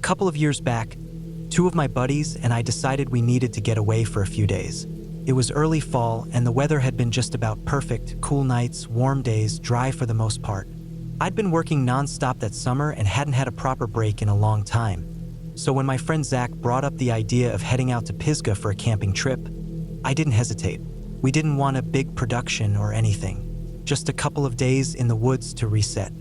couple of years back, two of my buddies and I decided we needed to get away for a few days. It was early fall and the weather had been just about perfect, cool nights, warm days, dry for the most part. I'd been working non-stop that summer and hadn't had a proper break in a long time. So when my friend Zach brought up the idea of heading out to Pisgah for a camping trip, I didn't hesitate. We didn't want a big production or anything. Just a couple of days in the woods to reset.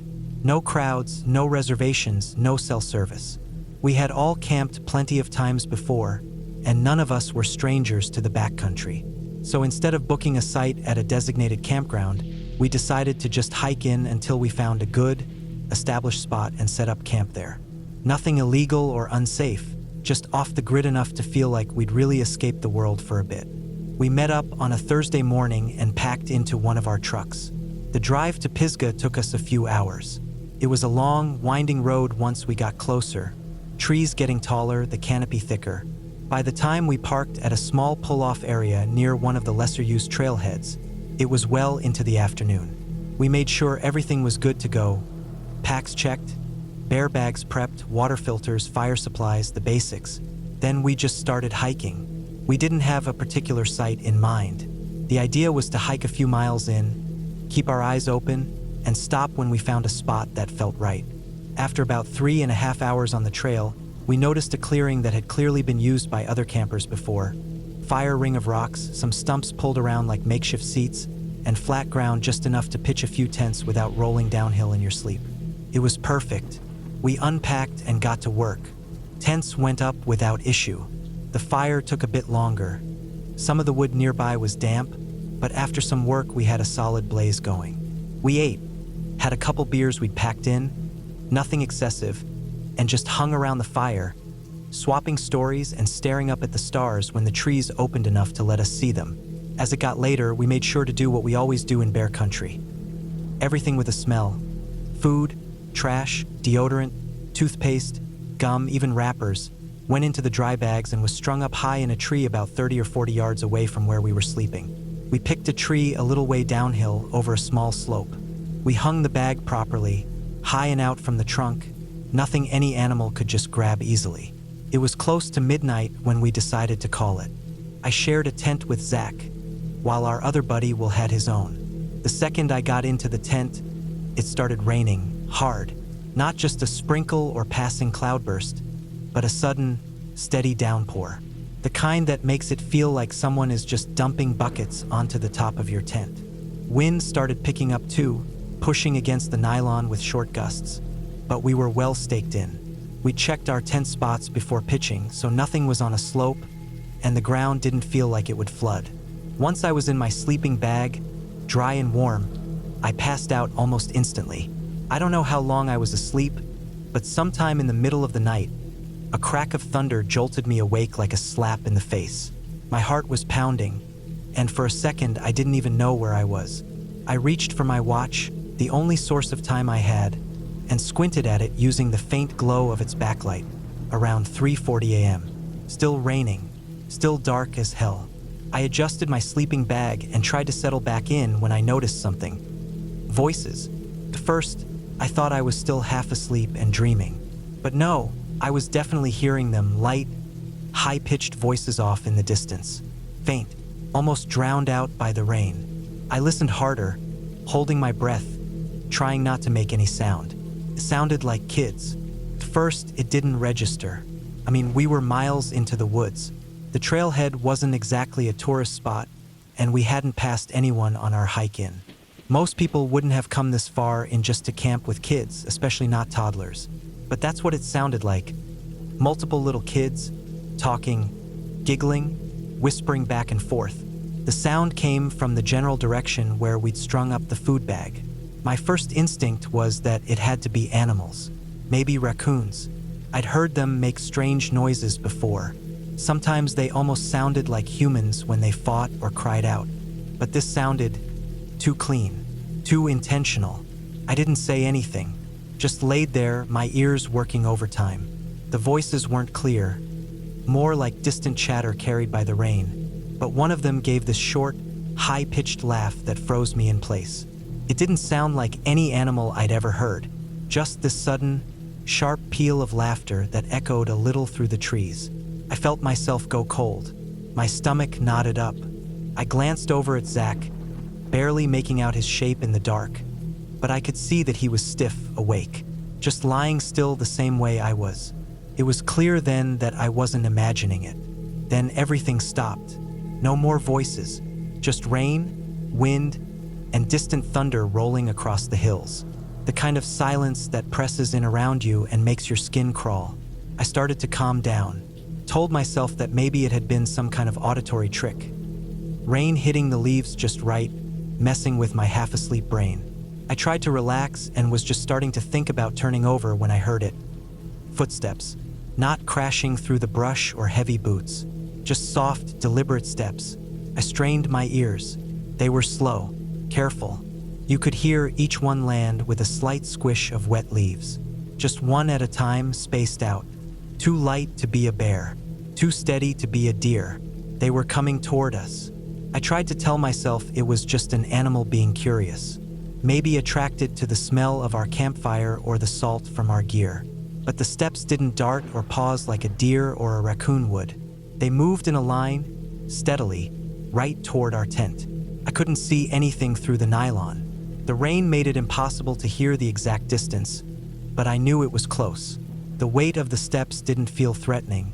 No crowds, no reservations, no cell service. We had all camped plenty of times before, and none of us were strangers to the backcountry. So instead of booking a site at a designated campground, we decided to just hike in until we found a good, established spot and set up camp there. Nothing illegal or unsafe, just off the grid enough to feel like we'd really escaped the world for a bit. We met up on a Thursday morning and packed into one of our trucks. The drive to Pisgah took us a few hours. It was a long, winding road once we got closer, trees getting taller, the canopy thicker. By the time we parked at a small pull-off area near one of the lesser-used trailheads, it was well into the afternoon. We made sure everything was good to go. Packs checked, bear bags prepped, water filters, fire supplies, the basics. Then we just started hiking. We didn't have a particular site in mind. The idea was to hike a few miles in, keep our eyes open, and stop when we found a spot that felt right. After about 3.5 hours on the trail, we noticed a clearing that had clearly been used by other campers before. Fire ring of rocks, some stumps pulled around like makeshift seats, and flat ground just enough to pitch a few tents without rolling downhill in your sleep. It was perfect. We unpacked and got to work. Tents went up without issue. The fire took a bit longer. Some of the wood nearby was damp, but after some work we had a solid blaze going. We ate, had a couple beers we'd packed in, nothing excessive, and just hung around the fire, swapping stories and staring up at the stars when the trees opened enough to let us see them. As it got later, we made sure to do what we always do in bear country. Everything with a smell. Food, trash, deodorant, toothpaste, gum, even wrappers, went into the dry bags and was strung up high in a tree about 30 or 40 yards away from where we were sleeping. We picked a tree a little way downhill over a small slope. We hung the bag properly, high and out from the trunk, nothing any animal could just grab easily. It was close to midnight when we decided to call it. I shared a tent with Zach, while our other buddy Will had his own. The second I got into the tent, it started raining, hard. Not just a sprinkle or passing cloudburst, but a sudden, steady downpour. The kind that makes it feel like someone is just dumping buckets onto the top of your tent. Wind started picking up too, pushing against the nylon with short gusts. But we were well staked in. We checked our tent spots before pitching, so nothing was on a slope, and the ground didn't feel like it would flood. Once I was in my sleeping bag, dry and warm, I passed out almost instantly. I don't know how long I was asleep, but sometime in the middle of the night, a crack of thunder jolted me awake like a slap in the face. My heart was pounding, and for a second I didn't even know where I was. I reached for my watch, the only source of time I had, and squinted at it using the faint glow of its backlight, around 3:40 a.m. Still raining, still dark as hell. I adjusted my sleeping bag and tried to settle back in when I noticed something. Voices. At first, I thought I was still half asleep and dreaming. But no, I was definitely hearing them, light, high-pitched voices off in the distance. Faint, almost drowned out by the rain. I listened harder, holding my breath, trying not to make any sound. It sounded like kids. At first, it didn't register. I mean, we were miles into the woods. The trailhead wasn't exactly a tourist spot, and we hadn't passed anyone on our hike in. Most people wouldn't have come this far in just to camp with kids, especially not toddlers. But that's what it sounded like. Multiple little kids, talking, giggling, whispering back and forth. The sound came from the general direction where we'd strung up the food bag. My first instinct was that it had to be animals, maybe raccoons. I'd heard them make strange noises before. Sometimes they almost sounded like humans when they fought or cried out. But this sounded too clean, too intentional. I didn't say anything, just laid there, my ears working overtime. The voices weren't clear, more like distant chatter carried by the rain. But one of them gave this short, high-pitched laugh that froze me in place. It didn't sound like any animal I'd ever heard, just this sudden, sharp peal of laughter that echoed a little through the trees. I felt myself go cold. My stomach knotted up. I glanced over at Zach, barely making out his shape in the dark, but I could see that he was stiff, awake, just lying still the same way I was. It was clear then that I wasn't imagining it. Then everything stopped. No more voices, just rain, wind, and distant thunder rolling across the hills. The kind of silence that presses in around you and makes your skin crawl. I started to calm down, told myself that maybe it had been some kind of auditory trick. Rain hitting the leaves just right, messing with my half-asleep brain. I tried to relax and was just starting to think about turning over when I heard it. Footsteps, not crashing through the brush or heavy boots, just soft, deliberate steps. I strained my ears. They were slow, careful. You could hear each one land with a slight squish of wet leaves, just one at a time, spaced out. Too light to be a bear, too steady to be a deer. They were coming toward us. I tried to tell myself it was just an animal being curious, maybe attracted to the smell of our campfire or the salt from our gear. But the steps didn't dart or pause like a deer or a raccoon would. They moved in a line, steadily, right toward our tent. I couldn't see anything through the nylon. The rain made it impossible to hear the exact distance, but I knew it was close. The weight of the steps didn't feel threatening,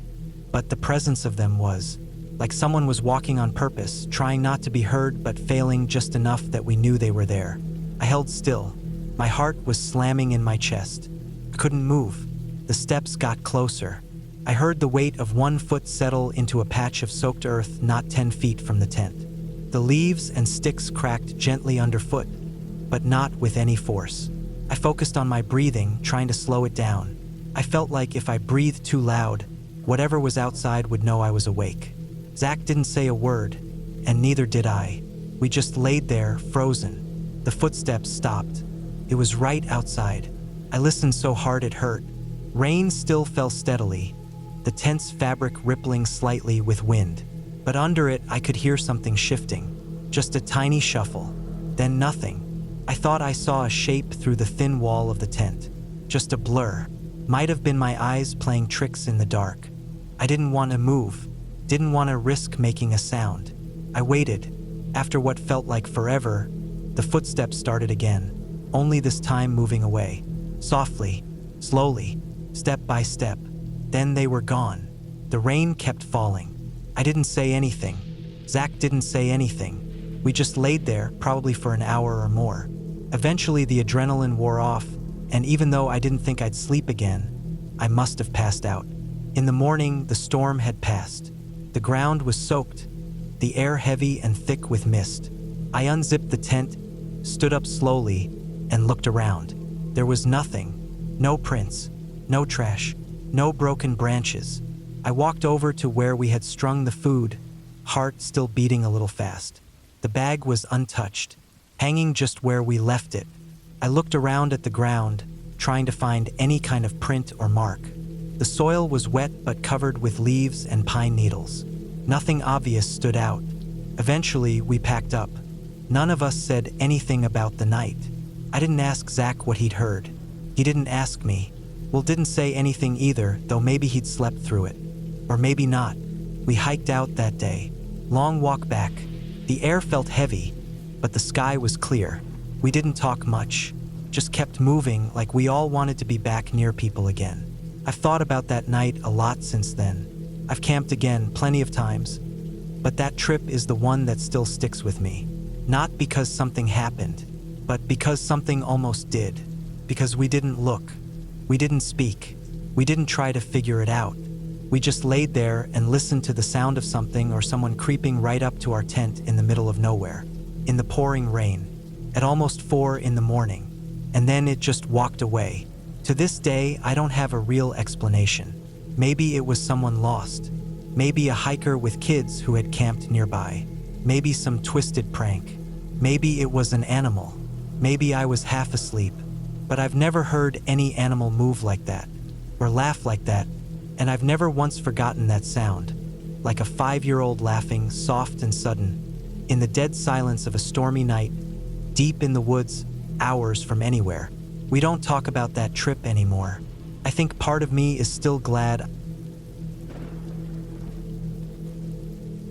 but the presence of them was. Like someone was walking on purpose, trying not to be heard but failing just enough that we knew they were there. I held still. My heart was slamming in my chest. I couldn't move. The steps got closer. I heard the weight of one foot settle into a patch of soaked earth not 10 feet from the tent. The leaves and sticks cracked gently underfoot, but not with any force. I focused on my breathing, trying to slow it down. I felt like if I breathed too loud, whatever was outside would know I was awake. Zach didn't say a word, and neither did I. We just laid there, frozen. The footsteps stopped. It was right outside. I listened so hard it hurt. Rain still fell steadily, the tent's fabric rippling slightly with wind. But under it, I could hear something shifting. Just a tiny shuffle. Then nothing. I thought I saw a shape through the thin wall of the tent. Just a blur. Might have been my eyes playing tricks in the dark. I didn't want to move. Didn't want to risk making a sound. I waited. After what felt like forever, the footsteps started again, only this time moving away. Softly, slowly, step by step. Then they were gone. The rain kept falling. I didn't say anything. Zach didn't say anything. We just laid there, probably for an hour or more. Eventually the adrenaline wore off, and even though I didn't think I'd sleep again, I must have passed out. In the morning, the storm had passed. The ground was soaked, the air heavy and thick with mist. I unzipped the tent, stood up slowly, and looked around. There was nothing. No prints, no trash, no broken branches. I walked over to where we had strung the food, heart still beating a little fast. The bag was untouched, hanging just where we left it. I looked around at the ground, trying to find any kind of print or mark. The soil was wet but covered with leaves and pine needles. Nothing obvious stood out. Eventually, we packed up. None of us said anything about the night. I didn't ask Zach what he'd heard. He didn't ask me. Will didn't say anything either, though maybe he'd slept through it. Or maybe not. We hiked out that day. Long walk back. The air felt heavy, but the sky was clear. We didn't talk much, just kept moving like we all wanted to be back near people again. I've thought about that night a lot since then. I've camped again plenty of times, but that trip is the one that still sticks with me. Not because something happened, but because something almost did. Because we didn't look. We didn't speak. We didn't try to figure it out. We just laid there and listened to the sound of something or someone creeping right up to our tent in the middle of nowhere, in the pouring rain, at almost 4 a.m, and then it just walked away. To this day, I don't have a real explanation. Maybe it was someone lost. Maybe a hiker with kids who had camped nearby. Maybe some twisted prank. Maybe it was an animal. Maybe I was half asleep. But I've never heard any animal move like that, or laugh like that, and I've never once forgotten that sound, like a 5-year-old laughing, soft and sudden, in the dead silence of a stormy night, deep in the woods, hours from anywhere. We don't talk about that trip anymore. I I think part of me is still glad.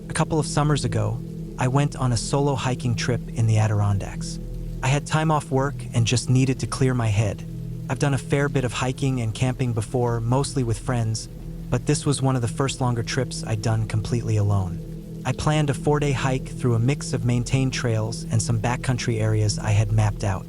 A couple of summers ago, I went on a solo hiking trip in the Adirondacks. I had time off work and just needed to clear my head. I've done a fair bit of hiking and camping before, mostly with friends, but this was one of the first longer trips I'd done completely alone. I planned a 4-day hike through a mix of maintained trails and some backcountry areas I had mapped out.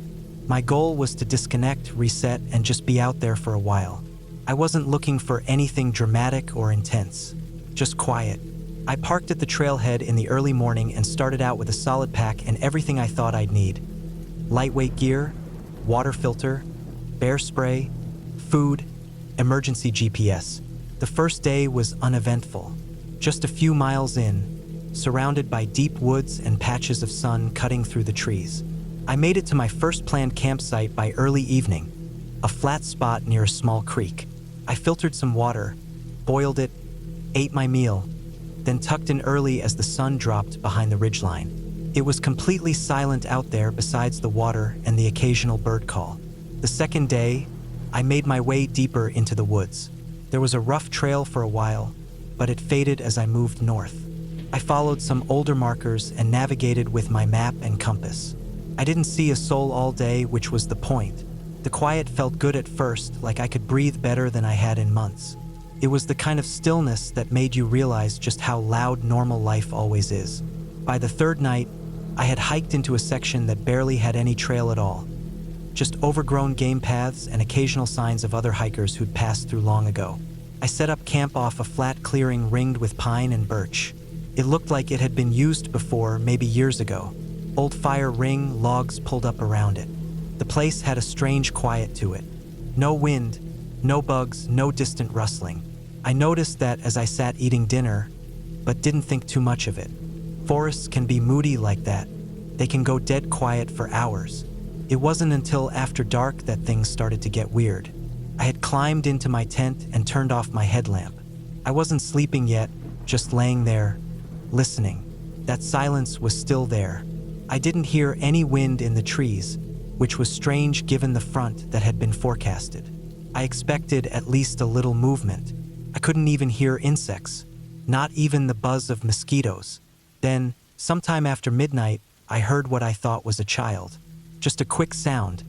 My goal was to disconnect, reset, and just be out there for a while. I wasn't looking for anything dramatic or intense, just quiet. I parked at the trailhead in the early morning and started out with a solid pack and everything I thought I'd need. Lightweight gear, water filter, bear spray, food, emergency GPS. The first day was uneventful. Just a few miles in, surrounded by deep woods and patches of sun cutting through the trees. I made it to my first planned campsite by early evening, a flat spot near a small creek. I filtered some water, boiled it, ate my meal, then tucked in early as the sun dropped behind the ridgeline. It was completely silent out there besides the water and the occasional bird call. The second day, I made my way deeper into the woods. There was a rough trail for a while, but it faded as I moved north. I followed some older markers and navigated with my map and compass. I didn't see a soul all day, which was the point. The quiet felt good at first, like I could breathe better than I had in months. It was the kind of stillness that made you realize just how loud normal life always is. By the third night, I had hiked into a section that barely had any trail at all. Just overgrown game paths and occasional signs of other hikers who'd passed through long ago. I set up camp off a flat clearing ringed with pine and birch. It looked like it had been used before, maybe years ago. Old fire ring, logs pulled up around it. The place had a strange quiet to it. No wind, no bugs, no distant rustling. I noticed that as I sat eating dinner, but didn't think too much of it. Forests can be moody like that. They can go dead quiet for hours. It wasn't until after dark that things started to get weird. I had climbed into my tent and turned off my headlamp. I wasn't sleeping yet, just laying there, listening. That silence was still there. I didn't hear any wind in the trees, which was strange given the front that had been forecasted. I expected at least a little movement. I couldn't even hear insects, not even the buzz of mosquitoes. Then, sometime after midnight, I heard what I thought was a child. Just a quick sound,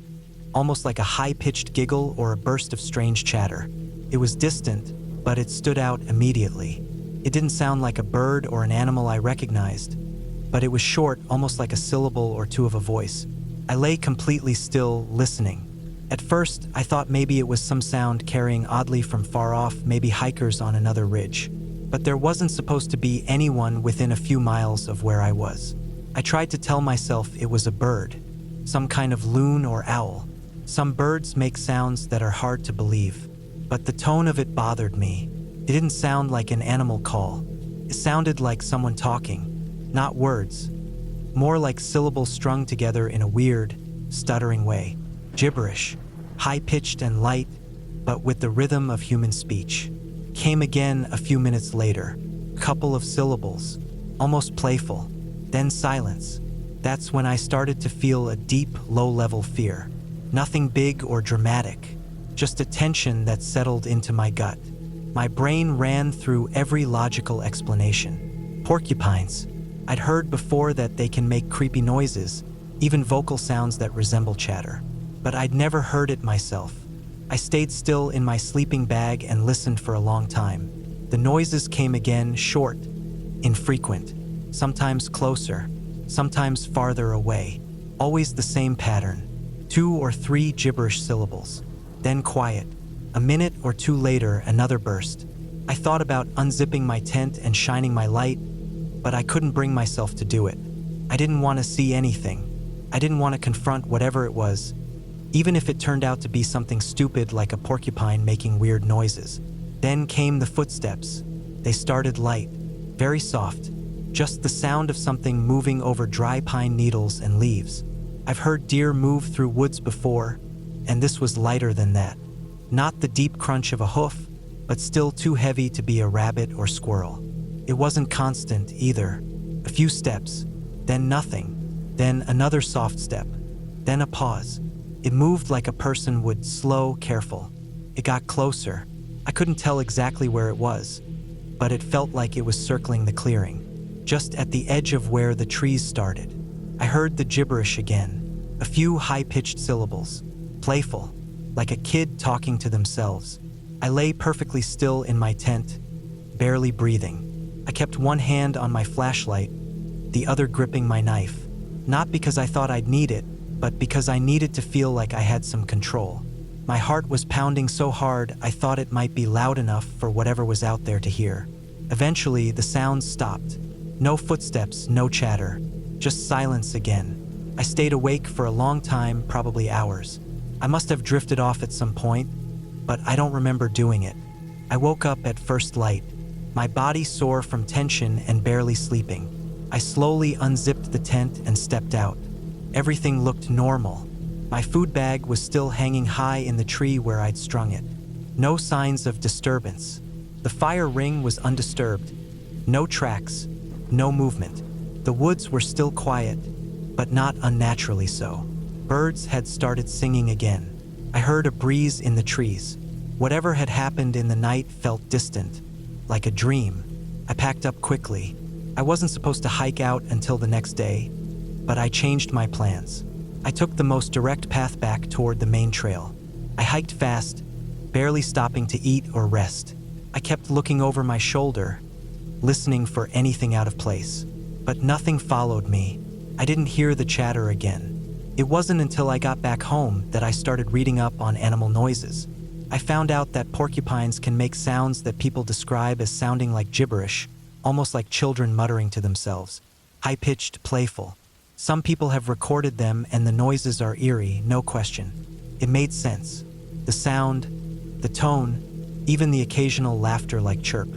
almost like a high-pitched giggle or a burst of strange chatter. It was distant, but it stood out immediately. It didn't sound like a bird or an animal I recognized, but it was short, almost like a syllable or two of a voice. I lay completely still, listening. At first, I thought maybe it was some sound carrying oddly from far off, maybe hikers on another ridge. But there wasn't supposed to be anyone within a few miles of where I was. I tried to tell myself it was a bird, some kind of loon or owl. Some birds make sounds that are hard to believe, but the tone of it bothered me. It didn't sound like an animal call. It sounded like someone talking, not words, more like syllables strung together in a weird, stuttering way. Gibberish, high-pitched and light, but with the rhythm of human speech. Came again a few minutes later, couple of syllables, almost playful, then silence. That's when I started to feel a deep, low-level fear. Nothing big or dramatic, just a tension that settled into my gut. My brain ran through every logical explanation. Porcupines. I'd heard before that they can make creepy noises, even vocal sounds that resemble chatter. But I'd never heard it myself. I stayed still in my sleeping bag and listened for a long time. The noises came again, short, infrequent, sometimes closer, sometimes farther away. Always the same pattern, 2 or 3 gibberish syllables. Then quiet. A minute or two later, another burst. I thought about unzipping my tent and shining my light, but I couldn't bring myself to do it. I didn't want to see anything. I didn't want to confront whatever it was, even if it turned out to be something stupid like a porcupine making weird noises. Then came the footsteps. They started light, very soft, just the sound of something moving over dry pine needles and leaves. I've heard deer move through woods before, and this was lighter than that. Not the deep crunch of a hoof, but still too heavy to be a rabbit or squirrel. It wasn't constant either. A few steps, then nothing, then another soft step, then a pause. It moved like a person would, slow, careful. It got closer. I couldn't tell exactly where it was, but it felt like it was circling the clearing, just at the edge of where the trees started. I heard the gibberish again, a few high-pitched syllables, playful, like a kid talking to themselves. I lay perfectly still in my tent, barely breathing. I kept one hand on my flashlight, the other gripping my knife, not because I thought I'd need it, but because I needed to feel like I had some control. My heart was pounding so hard I thought it might be loud enough for whatever was out there to hear. Eventually, the sounds stopped. No footsteps, no chatter, just silence again. I stayed awake for a long time, probably hours. I must have drifted off at some point, but I don't remember doing it. I woke up at first light, my body sore from tension and barely sleeping. I slowly unzipped the tent and stepped out. Everything looked normal. My food bag was still hanging high in the tree where I'd strung it. No signs of disturbance. The fire ring was undisturbed. No tracks, no movement. The woods were still quiet, but not unnaturally so. Birds had started singing again. I heard a breeze in the trees. Whatever had happened in the night felt distant, like a dream. I packed up quickly. I wasn't supposed to hike out until the next day, but I changed my plans. I took the most direct path back toward the main trail. I hiked fast, barely stopping to eat or rest. I kept looking over my shoulder, listening for anything out of place. But nothing followed me. I didn't hear the chatter again. It wasn't until I got back home that I started reading up on animal noises. I found out that porcupines can make sounds that people describe as sounding like gibberish, almost like children muttering to themselves. High-pitched, playful. Some people have recorded them and the noises are eerie, no question. It made sense. The sound, the tone, even the occasional laughter-like chirp.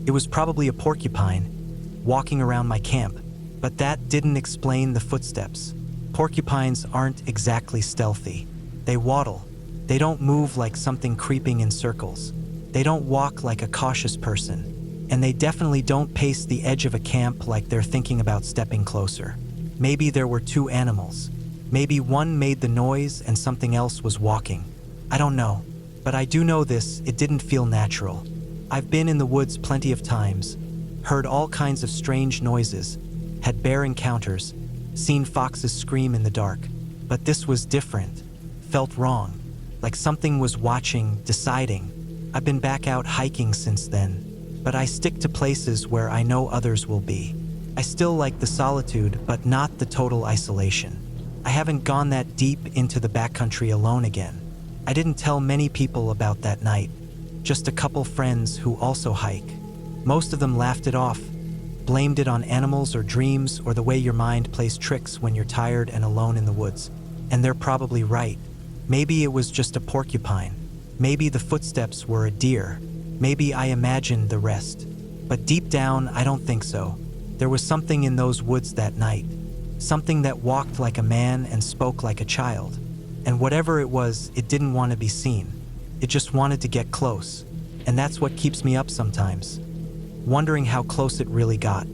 It was probably a porcupine, walking around my camp, but that didn't explain the footsteps. Porcupines aren't exactly stealthy. They waddle. They don't move like something creeping in circles. They don't walk like a cautious person. And they definitely don't pace the edge of a camp like they're thinking about stepping closer. Maybe there were two animals. Maybe one made the noise and something else was walking. I don't know. But I do know this, it didn't feel natural. I've been in the woods plenty of times, heard all kinds of strange noises, had bear encounters, seen foxes scream in the dark. But this was different, felt wrong, like something was watching, deciding. I've been back out hiking since then, but I stick to places where I know others will be. I still like the solitude, but not the total isolation. I haven't gone that deep into the backcountry alone again. I didn't tell many people about that night, just a couple friends who also hike. Most of them laughed it off, blamed it on animals or dreams or the way your mind plays tricks when you're tired and alone in the woods. And they're probably right. Maybe it was just a porcupine. Maybe the footsteps were a deer. Maybe I imagined the rest. But deep down, I don't think so. There was something in those woods that night. Something that walked like a man and spoke like a child. And whatever it was, it didn't want to be seen. It just wanted to get close. And that's what keeps me up sometimes, wondering how close it really got.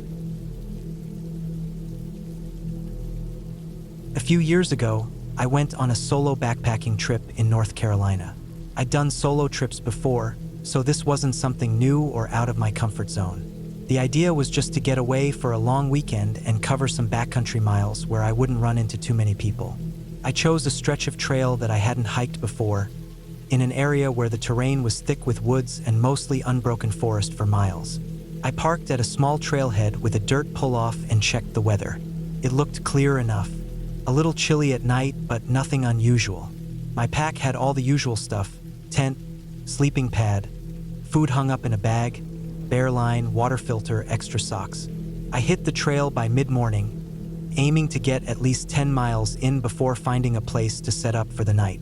A few years ago, I went on a solo backpacking trip in North Carolina. I'd done solo trips before, so this wasn't something new or out of my comfort zone. The idea was just to get away for a long weekend and cover some backcountry miles where I wouldn't run into too many people. I chose a stretch of trail that I hadn't hiked before, in an area where the terrain was thick with woods and mostly unbroken forest for miles. I parked at a small trailhead with a dirt pull-off and checked the weather. It looked clear enough. A little chilly at night, but nothing unusual. My pack had all the usual stuff: tent, sleeping pad, food hung up in a bag, bear line, water filter, extra socks. I hit the trail by mid-morning, aiming to get at least 10 miles in before finding a place to set up for the night.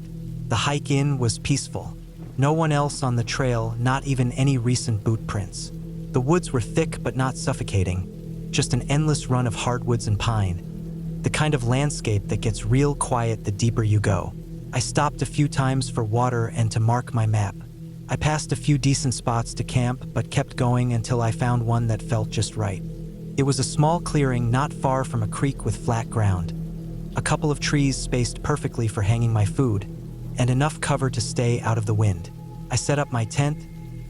The hike in was peaceful. No one else on the trail, not even any recent boot prints. The woods were thick but not suffocating, just an endless run of hardwoods and pine, the kind of landscape that gets real quiet the deeper you go. I stopped a few times for water and to mark my map. I passed a few decent spots to camp, but kept going until I found one that felt just right. It was a small clearing not far from a creek with flat ground, a couple of trees spaced perfectly for hanging my food, and enough cover to stay out of the wind. I set up my tent,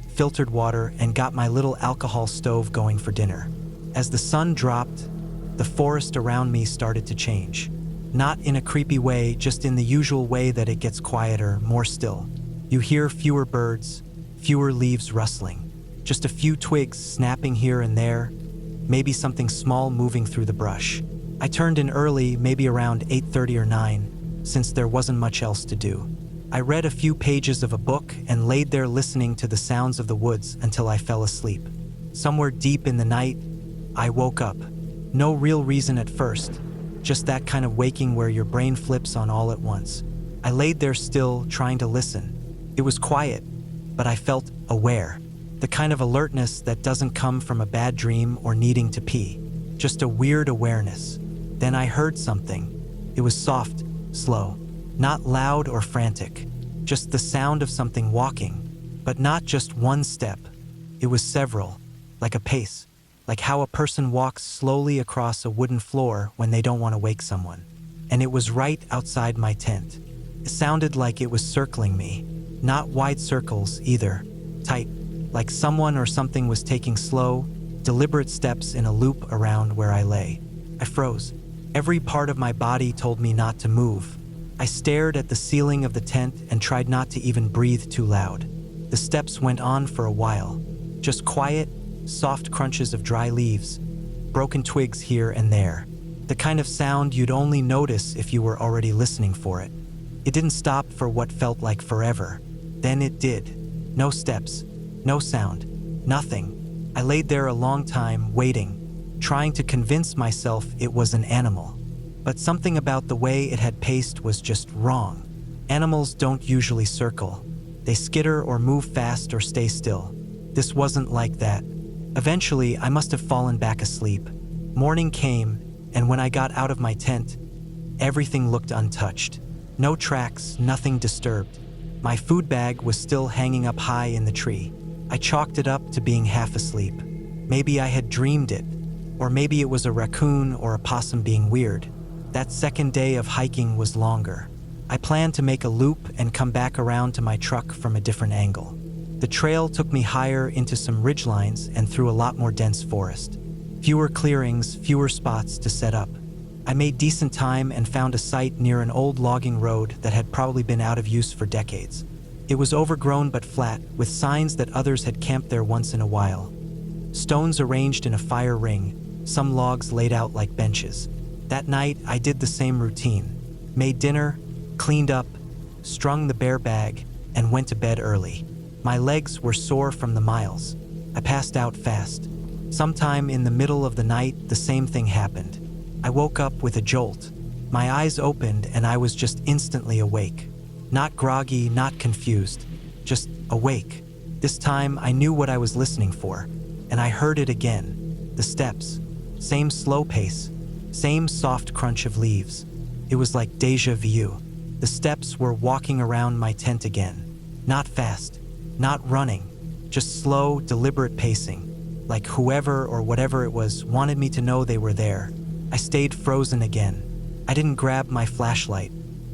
filtered water, and got my little alcohol stove going for dinner. As the sun dropped, the forest around me started to change. Not in a creepy way, just in the usual way that it gets quieter, more still. You hear fewer birds, fewer leaves rustling, just a few twigs snapping here and there, maybe something small moving through the brush. I turned in early, maybe around 8:30 or 9, since there wasn't much else to do. I read a few pages of a book and laid there listening to the sounds of the woods until I fell asleep. Somewhere deep in the night, I woke up. No real reason at first, just that kind of waking where your brain flips on all at once. I laid there still, trying to listen. It was quiet, but I felt aware. The kind of alertness that doesn't come from a bad dream or needing to pee. Just a weird awareness. Then I heard something. It was soft, slow. Not loud or frantic, just the sound of something walking, but not just one step. It was several, like a pace, like how a person walks slowly across a wooden floor when they don't want to wake someone. And it was right outside my tent. It sounded like it was circling me, not wide circles either, tight, like someone or something was taking slow, deliberate steps in a loop around where I lay. I froze. Every part of my body told me not to move. I stared at the ceiling of the tent and tried not to even breathe too loud. The steps went on for a while, just quiet, soft crunches of dry leaves, broken twigs here and there. The kind of sound you'd only notice if you were already listening for it. It didn't stop for what felt like forever. Then it did. No steps, no sound, nothing. I laid there a long time, waiting, trying to convince myself it was an animal. But something about the way it had paced was just wrong. Animals don't usually circle. They skitter or move fast or stay still. This wasn't like that. Eventually, I must have fallen back asleep. Morning came, and when I got out of my tent, everything looked untouched. No tracks, nothing disturbed. My food bag was still hanging up high in the tree. I chalked it up to being half asleep. Maybe I had dreamed it, or maybe it was a raccoon or a possum being weird. That second day of hiking was longer. I planned to make a loop and come back around to my truck from a different angle. The trail took me higher into some ridgelines and through a lot more dense forest. Fewer clearings, fewer spots to set up. I made decent time and found a site near an old logging road that had probably been out of use for decades. It was overgrown but flat, with signs that others had camped there once in a while. Stones arranged in a fire ring, some logs laid out like benches. That night, I did the same routine. Made dinner, cleaned up, strung the bear bag, and went to bed early. My legs were sore from the miles. I passed out fast. Sometime in the middle of the night, the same thing happened. I woke up with a jolt. My eyes opened and I was just instantly awake. Not groggy, not confused, just awake. This time, I knew what I was listening for, and I heard it again. The steps, same slow pace. Same soft crunch of leaves. It was like déjà vu. The steps were walking around my tent again. Not fast, not running, just slow, deliberate pacing. Like whoever or whatever it was wanted me to know they were there. I stayed frozen again. I didn't grab my flashlight.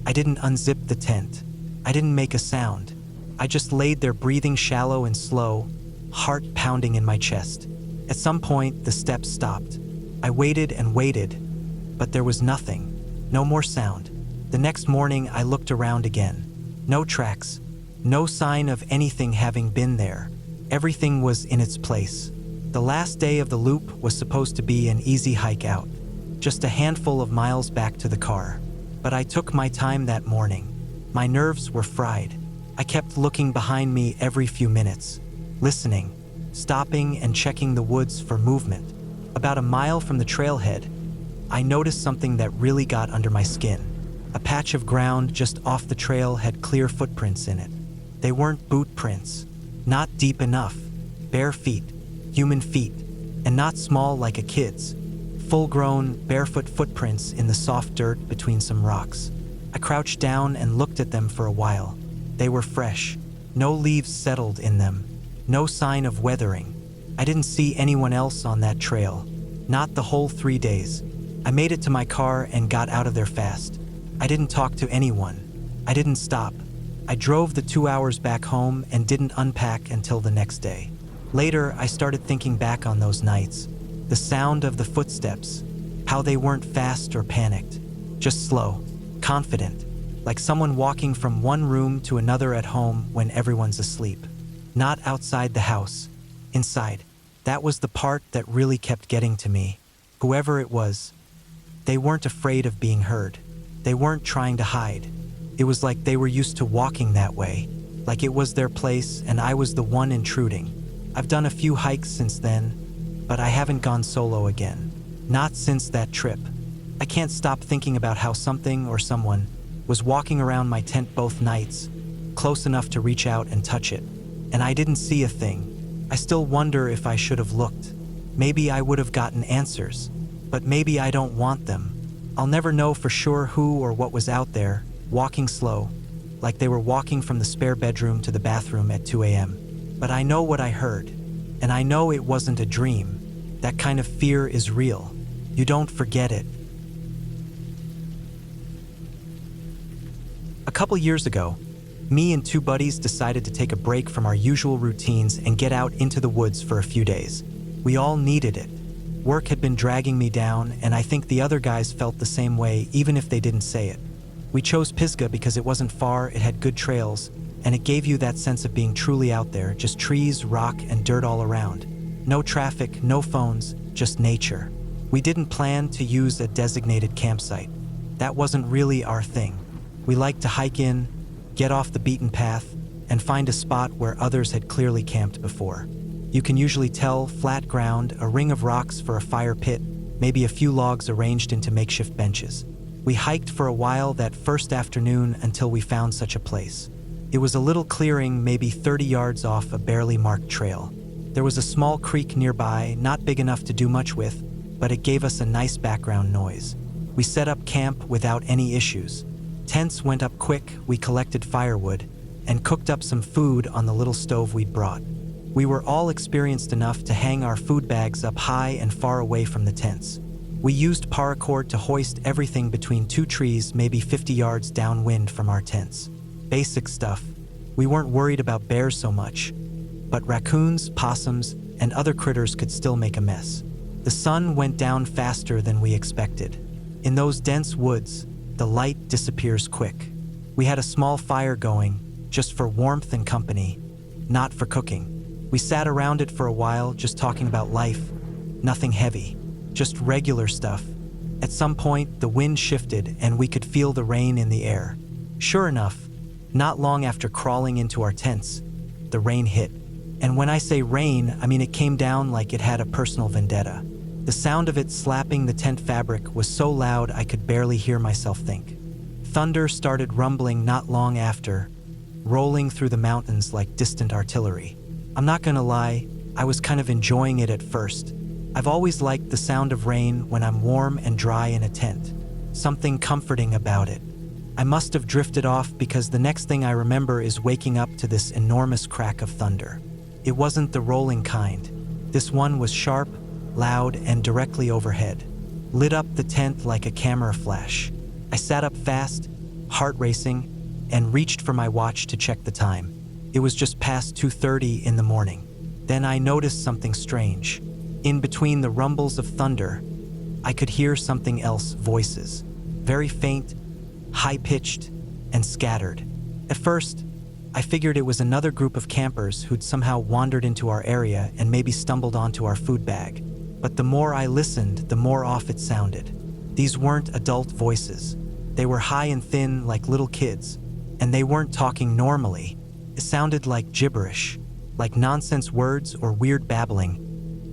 I didn't unzip the tent. I didn't make a sound. I just laid there breathing shallow and slow, heart pounding in my chest. At some point, the steps stopped. I waited and waited, but there was nothing. No more sound. The next morning, I looked around again. No tracks. No sign of anything having been there. Everything was in its place. The last day of the loop was supposed to be an easy hike out. Just a handful of miles back to the car. But I took my time that morning. My nerves were fried. I kept looking behind me every few minutes, listening, stopping and checking the woods for movement. About a mile from the trailhead, I noticed something that really got under my skin. A patch of ground just off the trail had clear footprints in it. They weren't boot prints, not deep enough, bare feet, human feet, and not small like a kid's. Full-grown, barefoot footprints in the soft dirt between some rocks. I crouched down and looked at them for a while. They were fresh, no leaves settled in them, no sign of weathering. I didn't see anyone else on that trail, not the whole 3 days. I made it to my car and got out of there fast. I didn't talk to anyone. I didn't stop. I drove the 2 hours back home and didn't unpack until the next day. Later, I started thinking back on those nights. The sound of the footsteps, how they weren't fast or panicked, just slow, confident, like someone walking from one room to another at home when everyone's asleep. Not outside the house, inside. That was the part that really kept getting to me. Whoever it was, they weren't afraid of being heard. They weren't trying to hide. It was like they were used to walking that way, like it was their place and I was the one intruding. I've done a few hikes since then, but I haven't gone solo again. Not since that trip. I can't stop thinking about how something or someone was walking around my tent both nights, close enough to reach out and touch it. And I didn't see a thing. I still wonder if I should have looked. Maybe I would have gotten answers, but maybe I don't want them. I'll never know for sure who or what was out there, walking slow, like they were walking from the spare bedroom to the bathroom at 2 a.m. But I know what I heard, and I know it wasn't a dream. That kind of fear is real. You don't forget it. A couple years ago, me and 2 buddies decided to take a break from our usual routines and get out into the woods for a few days. We all needed it. Work had been dragging me down, and I think the other guys felt the same way, even if they didn't say it. We chose Pisgah because it wasn't far, it had good trails, and it gave you that sense of being truly out there, just trees, rock, and dirt all around. No traffic, no phones, just nature. We didn't plan to use a designated campsite. That wasn't really our thing. We liked to hike in, get off the beaten path, and find a spot where others had clearly camped before. You can usually tell flat ground, a ring of rocks for a fire pit, maybe a few logs arranged into makeshift benches. We hiked for a while that first afternoon until we found such a place. It was a little clearing, maybe 30 yards off a barely marked trail. There was a small creek nearby, not big enough to do much with, but it gave us a nice background noise. We set up camp without any issues. Tents went up quick, we collected firewood, and cooked up some food on the little stove we'd brought. We were all experienced enough to hang our food bags up high and far away from the tents. We used paracord to hoist everything between 2 trees, maybe 50 yards downwind from our tents. Basic stuff. We weren't worried about bears so much, but raccoons, possums, and other critters could still make a mess. The sun went down faster than we expected. In those dense woods, the light disappears quick. We had a small fire going, just for warmth and company, not for cooking. We sat around it for a while, just talking about life. Nothing heavy, just regular stuff. At some point, the wind shifted and we could feel the rain in the air. Sure enough, not long after crawling into our tents, the rain hit. And when I say rain, I mean it came down like it had a personal vendetta. The sound of it slapping the tent fabric was so loud I could barely hear myself think. Thunder started rumbling not long after, rolling through the mountains like distant artillery. I'm not gonna lie, I was kind of enjoying it at first. I've always liked the sound of rain when I'm warm and dry in a tent. Something comforting about it. I must have drifted off because the next thing I remember is waking up to this enormous crack of thunder. It wasn't the rolling kind. This one was sharp, loud, and directly overhead. Lit up the tent like a camera flash. I sat up fast, heart racing, and reached for my watch to check the time. It was just past 2:30 in the morning. Then I noticed something strange. In between the rumbles of thunder, I could hear something else, voices. Very faint, high-pitched, and scattered. At first, I figured it was another group of campers who'd somehow wandered into our area and maybe stumbled onto our food bag. But the more I listened, the more off it sounded. These weren't adult voices. They were high and thin like little kids, and they weren't talking normally. It sounded like gibberish, like nonsense words or weird babbling,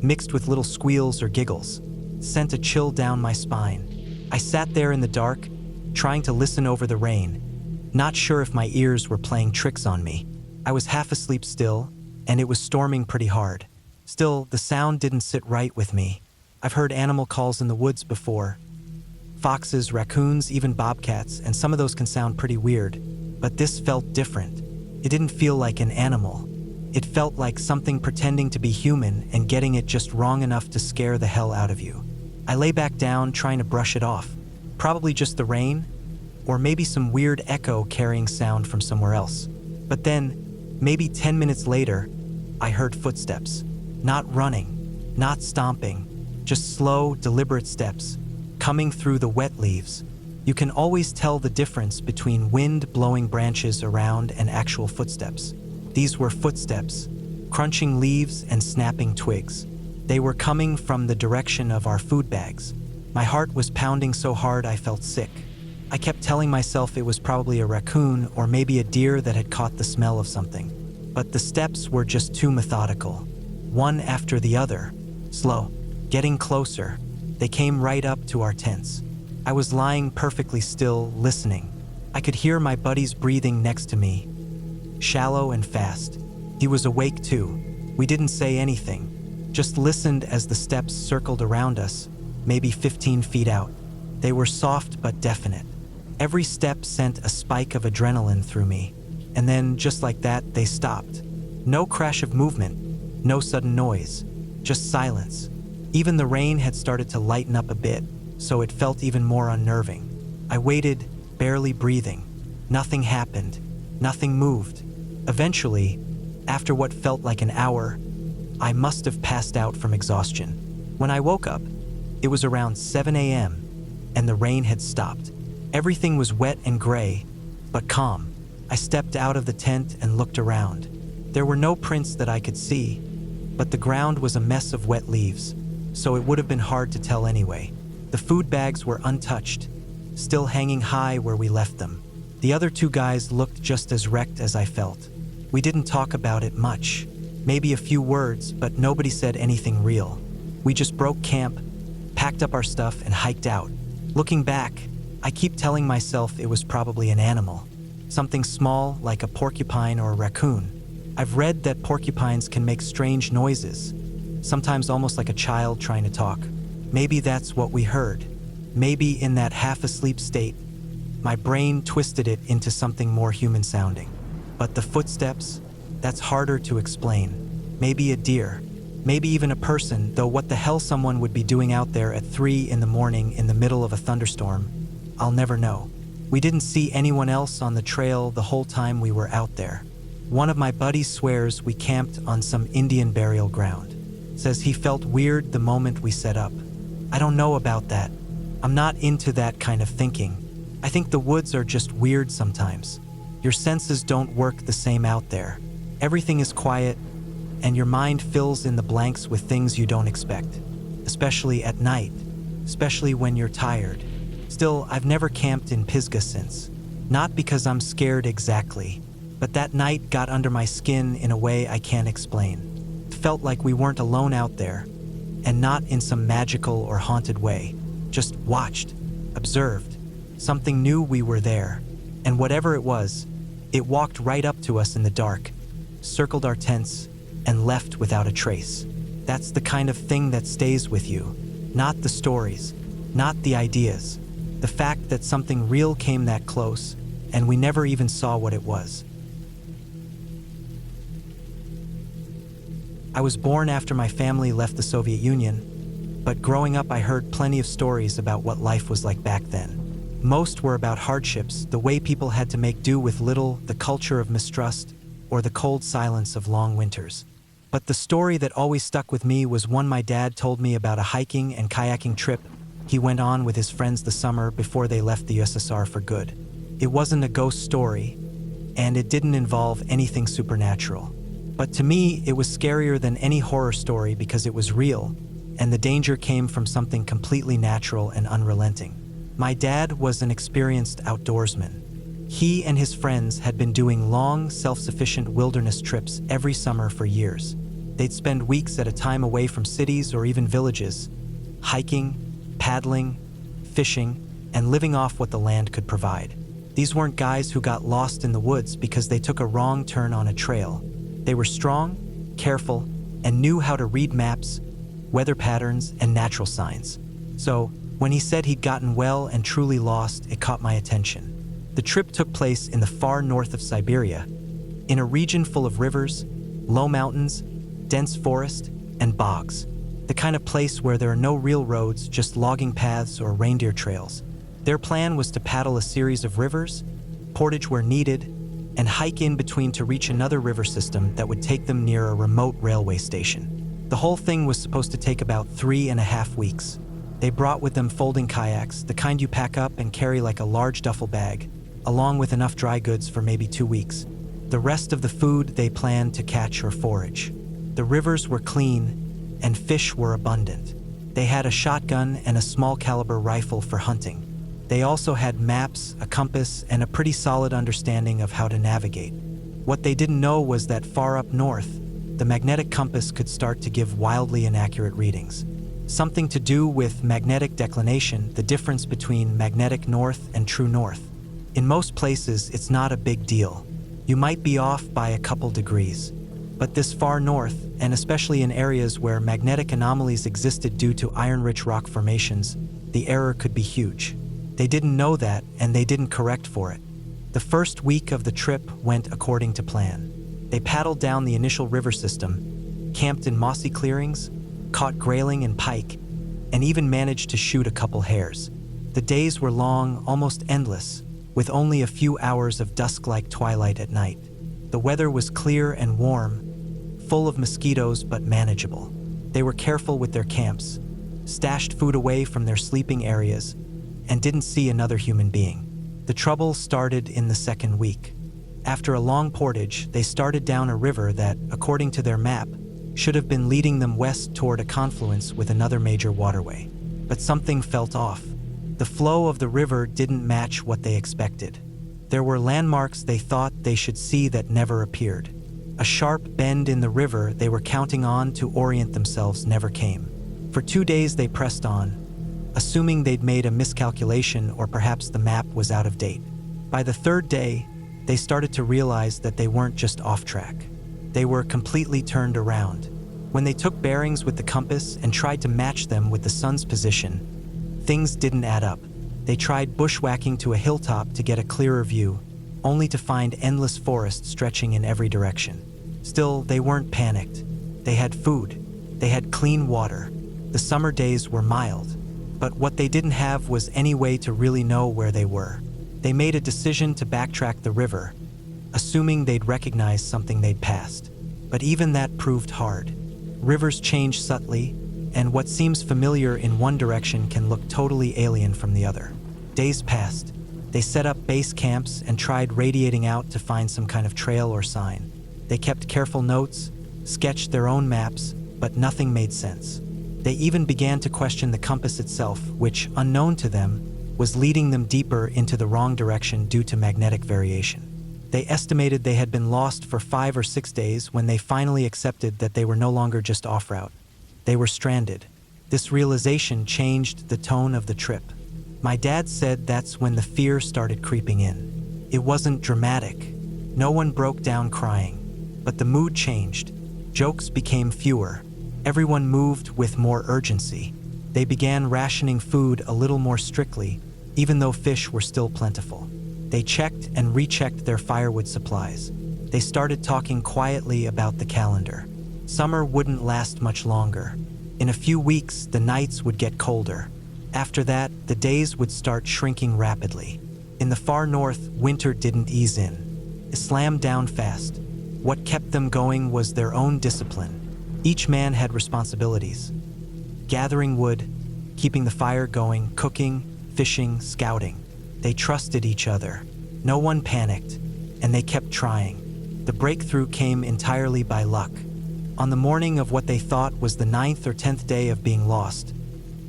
mixed with little squeals or giggles. It sent a chill down my spine. I sat there in the dark, trying to listen over the rain, not sure if my ears were playing tricks on me. I was half asleep still, and it was storming pretty hard. Still, the sound didn't sit right with me. I've heard animal calls in the woods before. Foxes, raccoons, even bobcats, and some of those can sound pretty weird. But this felt different. It didn't feel like an animal. It felt like something pretending to be human and getting it just wrong enough to scare the hell out of you. I lay back down, trying to brush it off. Probably just the rain, or maybe some weird echo carrying sound from somewhere else. But then, maybe 10 minutes later, I heard footsteps. Not running, not stomping, just slow, deliberate steps, coming through the wet leaves. You can always tell the difference between wind blowing branches around and actual footsteps. These were footsteps, crunching leaves and snapping twigs. They were coming from the direction of our food bags. My heart was pounding so hard I felt sick. I kept telling myself it was probably a raccoon or maybe a deer that had caught the smell of something. But the steps were just too methodical. One after the other, slow, getting closer. They came right up to our tents. I was lying perfectly still, listening. I could hear my buddy's breathing next to me, shallow and fast. He was awake too. We didn't say anything, just listened as the steps circled around us, maybe 15 feet out. They were soft but definite. Every step sent a spike of adrenaline through me, and then, just like that, they stopped. No crash of movement, no sudden noise, just silence. Even the rain had started to lighten up a bit, so it felt even more unnerving. I waited, barely breathing. Nothing happened. Nothing moved. Eventually, after what felt like an hour, I must have passed out from exhaustion. When I woke up, it was around 7 a.m., and the rain had stopped. Everything was wet and gray, but calm. I stepped out of the tent and looked around. There were no prints that I could see, but the ground was a mess of wet leaves, so it would have been hard to tell anyway. The food bags were untouched, still hanging high where we left them. The other two guys looked just as wrecked as I felt. We didn't talk about it much, maybe a few words, but nobody said anything real. We just broke camp, packed up our stuff, and hiked out. Looking back, I keep telling myself it was probably an animal. Something small, like a porcupine or a raccoon. I've read that porcupines can make strange noises, sometimes almost like a child trying to talk. Maybe that's what we heard. Maybe in that half-asleep state, my brain twisted it into something more human-sounding. But the footsteps, that's harder to explain. Maybe a deer, maybe even a person, though what the hell someone would be doing out there at 3 in the morning in the middle of a thunderstorm, I'll never know. We didn't see anyone else on the trail the whole time we were out there. One of my buddies swears we camped on some Indian burial ground. Says he felt weird the moment we set up. I don't know about that. I'm not into that kind of thinking. I think the woods are just weird sometimes. Your senses don't work the same out there. Everything is quiet, and your mind fills in the blanks with things you don't expect, especially at night, especially when you're tired. Still, I've never camped in Pisgah since. Not because I'm scared exactly, but that night got under my skin in a way I can't explain. It felt like we weren't alone out there, and not in some magical or haunted way. Just watched, observed. Something knew we were there, and whatever it was, it walked right up to us in the dark, circled our tents, and left without a trace. That's the kind of thing that stays with you. Not the stories, not the ideas. The fact that something real came that close, and we never even saw what it was. I was born after my family left the Soviet Union, but growing up I heard plenty of stories about what life was like back then. Most were about hardships, the way people had to make do with little, the culture of mistrust, or the cold silence of long winters. But the story that always stuck with me was one my dad told me about a hiking and kayaking trip he went on with his friends the summer before they left the USSR for good. It wasn't a ghost story, and it didn't involve anything supernatural. But to me, it was scarier than any horror story because it was real, and the danger came from something completely natural and unrelenting. My dad was an experienced outdoorsman. He and his friends had been doing long, self-sufficient wilderness trips every summer for years. They'd spend weeks at a time away from cities or even villages, hiking, paddling, fishing, and living off what the land could provide. These weren't guys who got lost in the woods because they took a wrong turn on a trail. They were strong, careful, and knew how to read maps, weather patterns, and natural signs. So, when he said he'd gotten well and truly lost, it caught my attention. The trip took place in the far north of Siberia, in a region full of rivers, low mountains, dense forest, and bogs. The kind of place where there are no real roads, just logging paths or reindeer trails. Their plan was to paddle a series of rivers, portage where needed, and hike in between to reach another river system that would take them near a remote railway station. The whole thing was supposed to take about 3.5 weeks. They brought with them folding kayaks, the kind you pack up and carry like a large duffel bag, along with enough dry goods for maybe 2 weeks. The rest of the food they planned to catch or forage. The rivers were clean, and fish were abundant. They had a shotgun and a small caliber rifle for hunting. They also had maps, a compass, and a pretty solid understanding of how to navigate. What they didn't know was that far up north, the magnetic compass could start to give wildly inaccurate readings. Something to do with magnetic declination, the difference between magnetic north and true north. In most places, it's not a big deal. You might be off by a couple degrees. But this far north, and especially in areas where magnetic anomalies existed due to iron-rich rock formations, the error could be huge. They didn't know that, and they didn't correct for it. The first week of the trip went according to plan. They paddled down the initial river system, camped in mossy clearings, caught grayling and pike, and even managed to shoot a couple hares. The days were long, almost endless, with only a few hours of dusk-like twilight at night. The weather was clear and warm, full of mosquitoes but manageable. They were careful with their camps, stashed food away from their sleeping areas, and didn't see another human being. The trouble started in the second week. After a long portage, they started down a river that, according to their map, should have been leading them west toward a confluence with another major waterway. But something felt off. The flow of the river didn't match what they expected. There were landmarks they thought they should see that never appeared. A sharp bend in the river they were counting on to orient themselves never came. For 2 days they pressed on, assuming they'd made a miscalculation or perhaps the map was out of date. By the third day, they started to realize that they weren't just off track. They were completely turned around. When they took bearings with the compass and tried to match them with the sun's position, things didn't add up. They tried bushwhacking to a hilltop to get a clearer view, only to find endless forest stretching in every direction. Still, they weren't panicked. They had food. They had clean water. The summer days were mild. But what they didn't have was any way to really know where they were. They made a decision to backtrack the river, assuming they'd recognize something they'd passed. But even that proved hard. Rivers change subtly, and what seems familiar in one direction can look totally alien from the other. Days passed. They set up base camps and tried radiating out to find some kind of trail or sign. They kept careful notes, sketched their own maps, but nothing made sense. They even began to question the compass itself, which, unknown to them, was leading them deeper into the wrong direction due to magnetic variation. They estimated they had been lost for 5 or 6 days when they finally accepted that they were no longer just off-route. They were stranded. This realization changed the tone of the trip. My dad said that's when the fear started creeping in. It wasn't dramatic. No one broke down crying. But the mood changed. Jokes became fewer. Everyone moved with more urgency. They began rationing food a little more strictly, even though fish were still plentiful. They checked and rechecked their firewood supplies. They started talking quietly about the calendar. Summer wouldn't last much longer. In a few weeks, the nights would get colder. After that, the days would start shrinking rapidly. In the far north, winter didn't ease in. It slammed down fast. What kept them going was their own discipline. Each man had responsibilities. Gathering wood, keeping the fire going, cooking, fishing, scouting. They trusted each other. No one panicked, and they kept trying. The breakthrough came entirely by luck. On the morning of what they thought was the 9th or 10th day of being lost,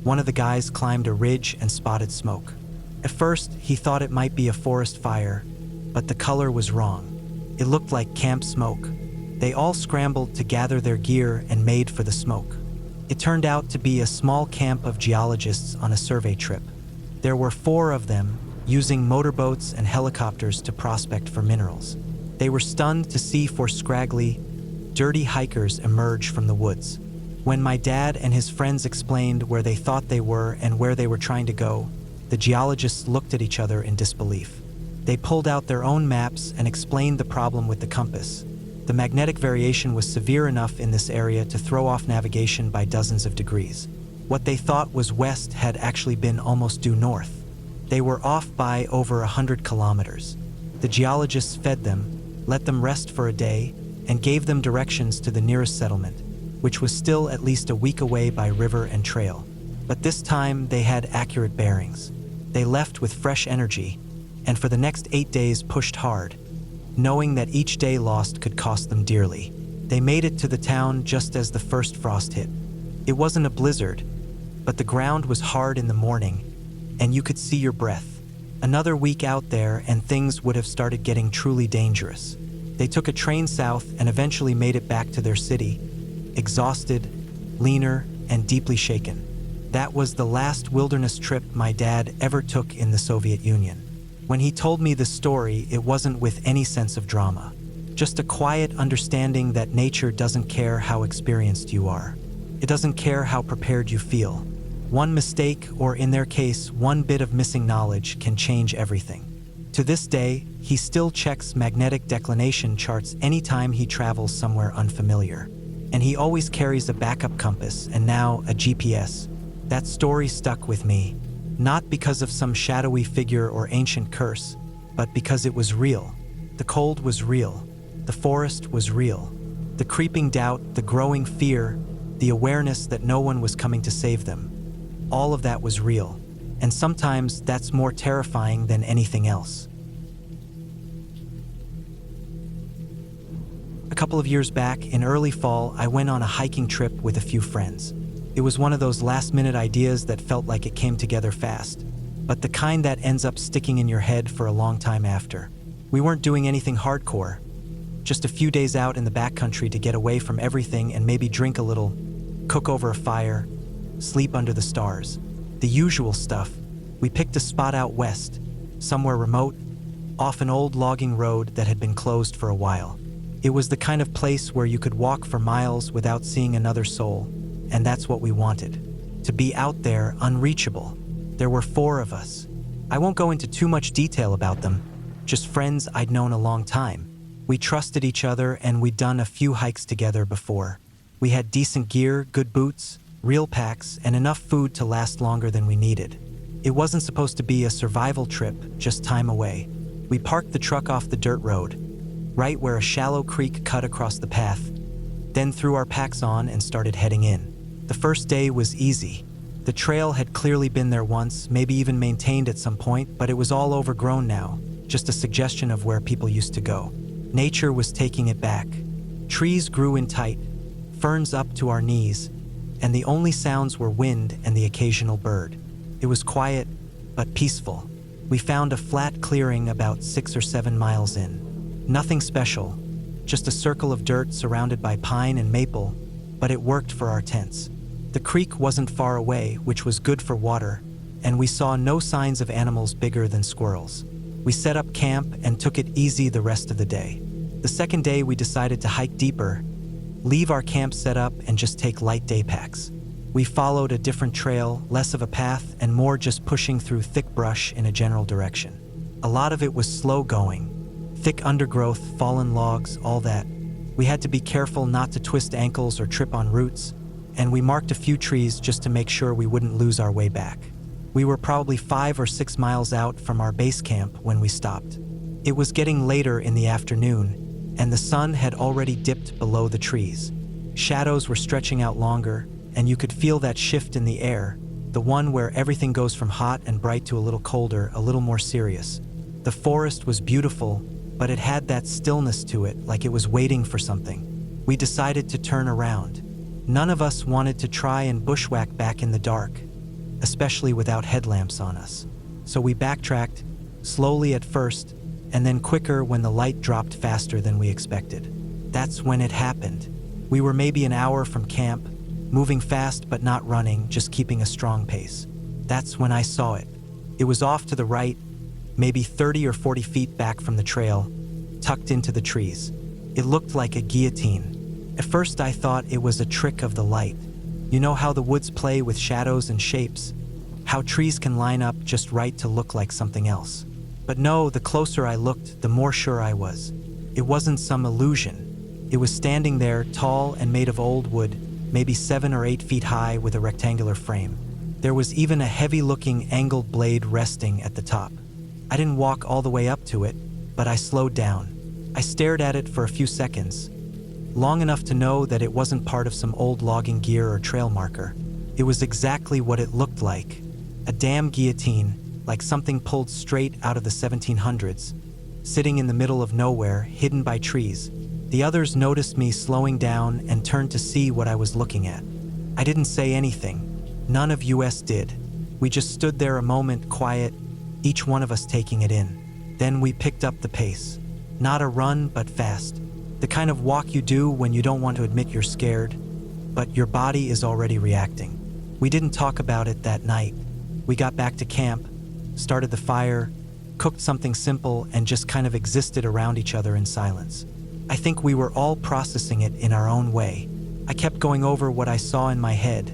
one of the guys climbed a ridge and spotted smoke. At first, he thought it might be a forest fire, but the color was wrong. It looked like camp smoke. They all scrambled to gather their gear and made for the smoke. It turned out to be a small camp of geologists on a survey trip. There were 4 of them, using motorboats and helicopters to prospect for minerals. They were stunned to see 4 scraggly, dirty hikers emerge from the woods. When my dad and his friends explained where they thought they were and where they were trying to go, the geologists looked at each other in disbelief. They pulled out their own maps and explained the problem with the compass. The magnetic variation was severe enough in this area to throw off navigation by dozens of degrees. What they thought was west had actually been almost due north. They were off by over 100 kilometers. The geologists fed them, let them rest for a day, and gave them directions to the nearest settlement, which was still at least a week away by river and trail. But this time they had accurate bearings. They left with fresh energy, and for the next 8 days pushed hard, knowing that each day lost could cost them dearly. They made it to the town just as the first frost hit. It wasn't a blizzard, but the ground was hard in the morning, and you could see your breath. Another week out there and things would have started getting truly dangerous. They took a train south and eventually made it back to their city, exhausted, leaner, and deeply shaken. That was the last wilderness trip my dad ever took in the Soviet Union. When he told me the story, it wasn't with any sense of drama. Just a quiet understanding that nature doesn't care how experienced you are. It doesn't care how prepared you feel. One mistake, or in their case, one bit of missing knowledge, can change everything. To this day, he still checks magnetic declination charts anytime he travels somewhere unfamiliar. And he always carries a backup compass and now a GPS. That story stuck with me, not because of some shadowy figure or ancient curse, but because it was real. The cold was real. The forest was real. The creeping doubt, the growing fear, the awareness that no one was coming to save them. All of that was real, and sometimes that's more terrifying than anything else. A couple of years back, in early fall, I went on a hiking trip with a few friends. It was one of those last-minute ideas that felt like it came together fast, but the kind that ends up sticking in your head for a long time after. We weren't doing anything hardcore, just a few days out in the backcountry to get away from everything and maybe drink a little, cook over a fire, sleep under the stars. The usual stuff. We picked a spot out west, somewhere remote, off an old logging road that had been closed for a while. It was the kind of place where you could walk for miles without seeing another soul, and that's what we wanted. To be out there, unreachable. There were 4 of us. I won't go into too much detail about them, just friends I'd known a long time. We trusted each other and we'd done a few hikes together before. We had decent gear, good boots, real packs, and enough food to last longer than we needed. It wasn't supposed to be a survival trip, just time away. We parked the truck off the dirt road, right where a shallow creek cut across the path, then threw our packs on and started heading in. The first day was easy. The trail had clearly been there once, maybe even maintained at some point, but it was all overgrown now, just a suggestion of where people used to go. Nature was taking it back. Trees grew in tight, ferns up to our knees, and the only sounds were wind and the occasional bird. It was quiet, but peaceful. We found a flat clearing about 6 or 7 miles in. Nothing special, just a circle of dirt surrounded by pine and maple, but it worked for our tents. The creek wasn't far away, which was good for water, and we saw no signs of animals bigger than squirrels. We set up camp and took it easy the rest of the day. The second day we decided to hike deeper, leave our camp set up and just take light day packs. We followed a different trail, less of a path and more just pushing through thick brush in a general direction. A lot of it was slow going, thick undergrowth, fallen logs, all that. We had to be careful not to twist ankles or trip on roots, and we marked a few trees just to make sure we wouldn't lose our way back. We were probably 5 or 6 miles out from our base camp when we stopped. It was getting later in the afternoon, and the sun had already dipped below the trees. Shadows were stretching out longer, and you could feel that shift in the air, the one where everything goes from hot and bright to a little colder, a little more serious. The forest was beautiful, but it had that stillness to it, like it was waiting for something. We decided to turn around. None of us wanted to try and bushwhack back in the dark, especially without headlamps on us. So we backtracked, slowly at first, and then quicker when the light dropped faster than we expected. That's when it happened. We were maybe an hour from camp, moving fast but not running, just keeping a strong pace. That's when I saw it. It was off to the right, maybe 30 or 40 feet back from the trail, tucked into the trees. It looked like a guillotine. At first I thought it was a trick of the light. You know how the woods play with shadows and shapes? How trees can line up just right to look like something else? But no, the closer I looked, the more sure I was. It wasn't some illusion. It was standing there, tall and made of old wood, maybe 7 or 8 feet high with a rectangular frame. There was even a heavy-looking angled blade resting at the top. I didn't walk all the way up to it, but I slowed down. I stared at it for a few seconds, long enough to know that it wasn't part of some old logging gear or trail marker. It was exactly what it looked like. A damn guillotine, like something pulled straight out of the 1700s, sitting in the middle of nowhere, hidden by trees. The others noticed me slowing down and turned to see what I was looking at. I didn't say anything. None of us did. We just stood there a moment, quiet, each one of us taking it in. Then we picked up the pace. Not a run, but fast. The kind of walk you do when you don't want to admit you're scared, but your body is already reacting. We didn't talk about it that night. We got back to camp, started the fire, cooked something simple, and just kind of existed around each other in silence. I think we were all processing it in our own way. I kept going over what I saw in my head,